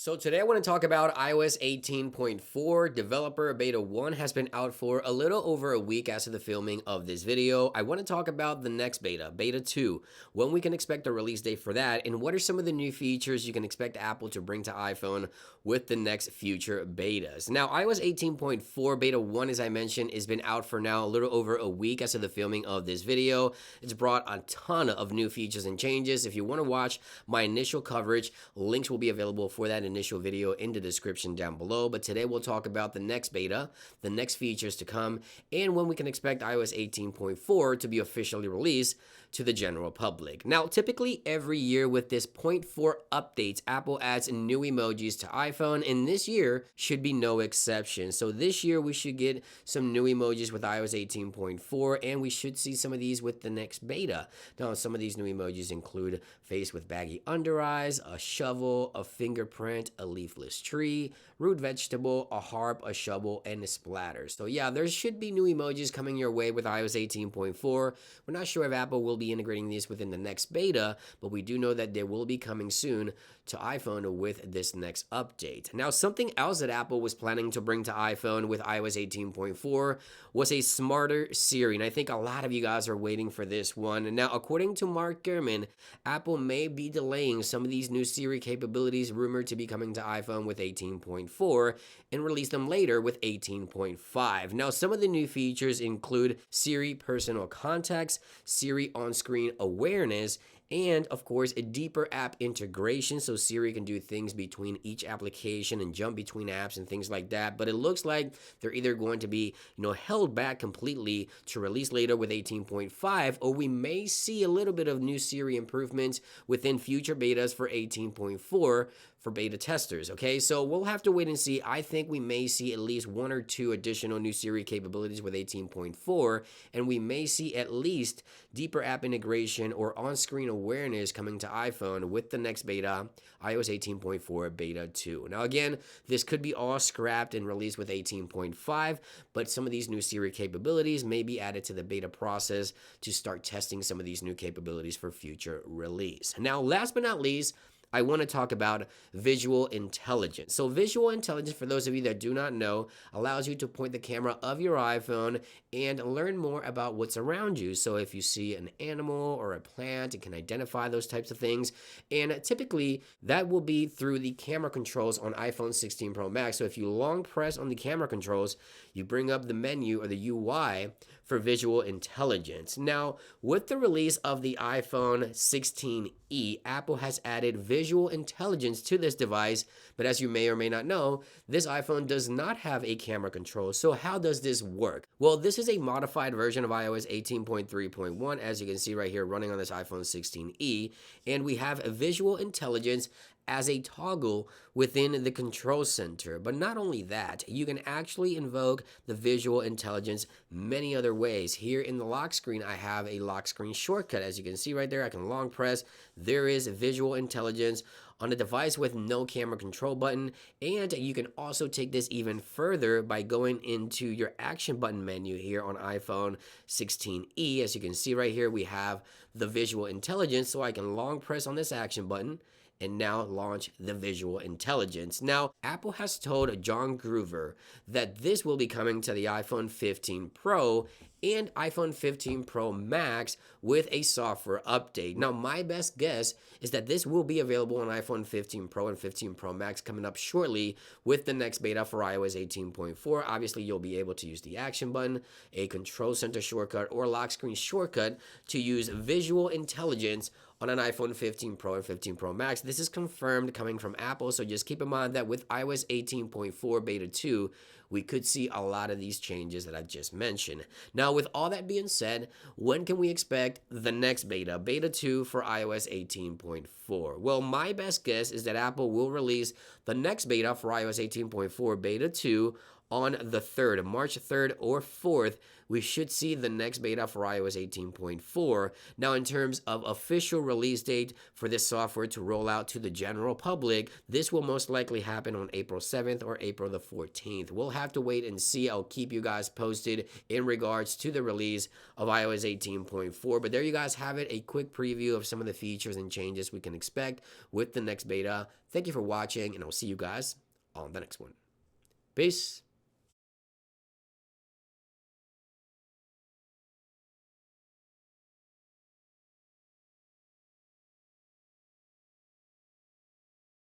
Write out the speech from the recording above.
So today I want to talk about iOS 18.4. Developer Beta 1 has been out for a little over a week as of the filming of this video. I want to talk about the next beta, Beta 2, when we can expect a release date for that, and what are some of the new features you can expect Apple to bring to iPhone with the next future betas. Now, iOS 18.4 Beta 1, as I mentioned, has been out for now a little over a week as of the filming of this video. It's brought a ton of new features and changes. If you want to watch my initial coverage, links will be available for that initial video in the description down below. But today we'll talk about the next beta, the next features to come, and when we can expect iOS 18.4 to be officially released to the general public. Now, typically every year with this 0.4 updates, Apple adds new emojis to iPhone, and this year should be no exception. So this year we should get some new emojis with iOS 18.4, and we should see some of these with the next beta. Now, some of these new emojis include face with baggy under eyes, a shovel, a fingerprint, a leafless tree, root vegetable, a harp, a shovel, and a splatter. So yeah, there should be new emojis coming your way with iOS 18.4. We're not sure if Apple will be integrating these within the next beta, but we do know that they will be coming soon to iPhone with this next update. Now, something else that Apple was planning to bring to iPhone with iOS 18.4 was a smarter Siri, and I think a lot of you guys are waiting for this one. Now, according to Mark Gurman, Apple may be delaying some of these new Siri capabilities rumored to be coming to iPhone with 18.4 and release them later with 18.5. Now, some of the new features include Siri personal contacts, Siri on-screen awareness, and of course a deeper app integration so Siri can do things between each application and jump between apps and things like that. But it looks like they're either going to be held back completely to release later with 18.5, or we may see a little bit of new Siri improvements within future betas for 18.4 for beta testers. Okay, so we'll have to wait and see. I think we may see at least one or two additional new Siri capabilities with 18.4, and we may see at least deeper app integration or on-screen awareness coming to iPhone with the next beta, iOS 18.4 Beta 2. Now again, this could be all scrapped and released with 18.5, but some of these new Siri capabilities may be added to the beta process to start testing some of these new capabilities for future release. Now, last but not least, I want to talk about visual intelligence. So visual intelligence, for those of you that do not know, allows you to point the camera of your iPhone and learn more about what's around you. So if you see an animal or a plant, it can identify those types of things. And typically that will be through the camera controls on iPhone 16 Pro Max. So if you long press on the camera controls, you bring up the menu or the UI for visual intelligence. Now, with the release of the iPhone 16e, Apple has added visual intelligence to this device, but as you may or may not know, this iPhone does not have a camera control. So how does this work? Well, this is a modified version of iOS 18.3.1, as you can see right here running on this iPhone 16e, and we have a visual intelligence as a toggle within the control center. But not only that, you can actually invoke the visual intelligence many other ways. Here in the lock screen, I have a lock screen shortcut. As you can see right there, I can long press. There is visual intelligence on a device with no camera control button, and you can also take this even further by going into your action button menu here on iPhone 16e. As you can see right here, we have the visual intelligence, so I can long press on this action button and now launch the visual intelligence. Now, Apple has told John Gruver that this will be coming to the iPhone 15 Pro and iPhone 15 Pro Max with a software update. Now, my best guess is that this will be available on iPhone 15 Pro and 15 Pro Max coming up shortly with the next beta for iOS 18.4. Obviously, you'll be able to use the action button, a control center shortcut, or lock screen shortcut to use visual intelligence on an iPhone 15 Pro and 15 Pro Max. This is confirmed coming from Apple, so just keep in mind that with iOS 18.4 Beta 2, we could see a lot of these changes that I just mentioned. Now, with all that being said, when can we expect the next beta, Beta 2 for iOS 18.4? Well, my best guess is that Apple will release the next beta for iOS 18.4 Beta 2 on the 3rd, March 3rd or 4th, we should see the next beta for iOS 18.4. Now, in terms of official release date for this software to roll out to the general public, this will most likely happen on April 7th or April the 14th. We'll have to wait and see. I'll keep you guys posted in regards to the release of iOS 18.4. But there you guys have it, a quick preview of some of the features and changes we can expect with the next beta. Thank you for watching, and I'll see you guys on the next one. Peace.